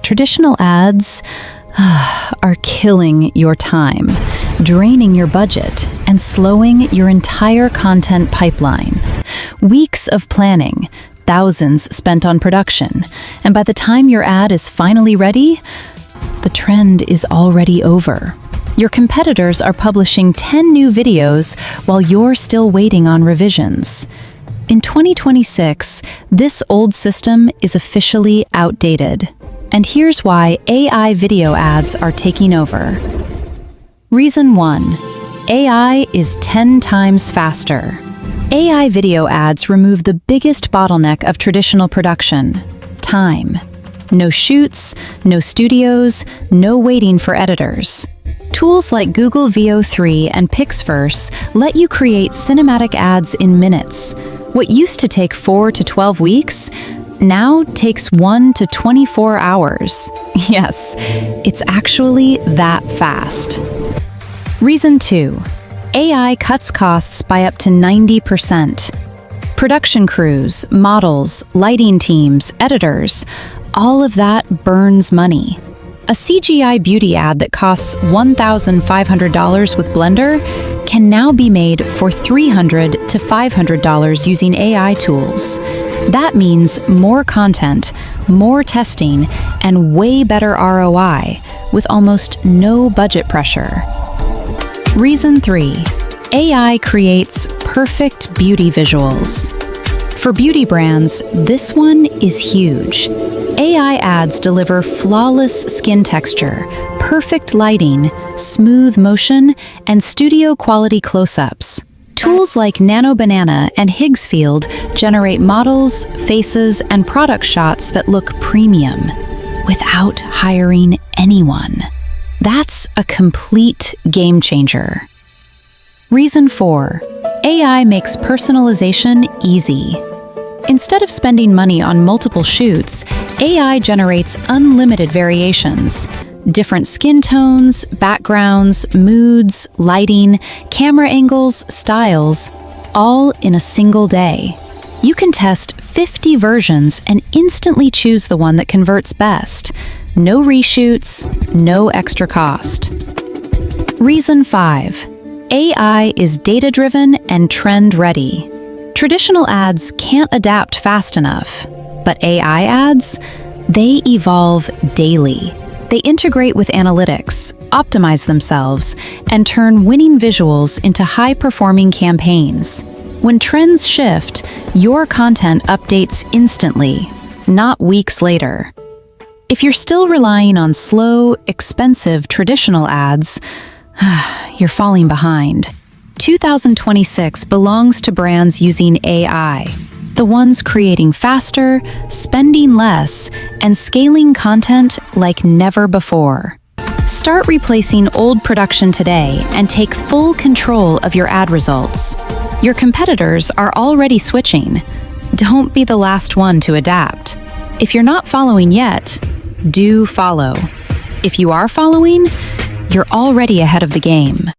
Traditional ads are killing your time, draining your budget, and slowing your entire content pipeline. Weeks of planning, thousands spent on production, and by the time your ad is finally ready, the trend is already over. Your competitors are publishing 10 new videos while you're still waiting on revisions. In 2026, this old system is officially outdated. And here's why AI video ads are taking over. Reason 1. AI is 10 times faster. AI video ads remove the biggest bottleneck of traditional production: time. No shoots, no studios, no waiting for editors. Tools like Google VO3 and Pixverse let you create cinematic ads in minutes. What used to take 4 to 12 weeks now takes 1 to 24 hours. Yes, it's actually that fast. Reason 2. AI cuts costs by up to 90%. Production crews, models, lighting teams, editors, all of that burns money. A CGI beauty ad that costs $1,500 with Blender can now be made for $300 to $500 using AI tools. That means more content, more testing, and way better ROI, with almost no budget pressure. Reason 3. AI creates perfect beauty visuals. For beauty brands, this one is huge. AI ads deliver flawless skin texture, perfect lighting, smooth motion, and studio-quality close-ups. Tools like Nano Banana and Higgsfield generate models, faces, and product shots that look premium without hiring anyone. That's a complete game changer. Reason 4. AI makes personalization easy. Instead of spending money on multiple shoots, AI generates unlimited variations. Different skin tones, backgrounds, moods, lighting, camera angles, styles, all in a single day. You can test 50 versions and instantly choose the one that converts best. No reshoots, no extra cost. Reason 5. AI is data-driven and trend-ready. Traditional ads can't adapt fast enough, but AI ads, they evolve daily. They integrate with analytics, optimize themselves, and turn winning visuals into high-performing campaigns. When trends shift, your content updates instantly, not weeks later. If you're still relying on slow, expensive traditional ads, you're falling behind. 2026 belongs to brands using AI, the ones creating faster, spending less, and scaling content like never before. Start replacing old production today and take full control of your ad results. Your competitors are already switching. Don't be the last one to adapt. If you're not following yet, do follow. If you are following, you're already ahead of the game.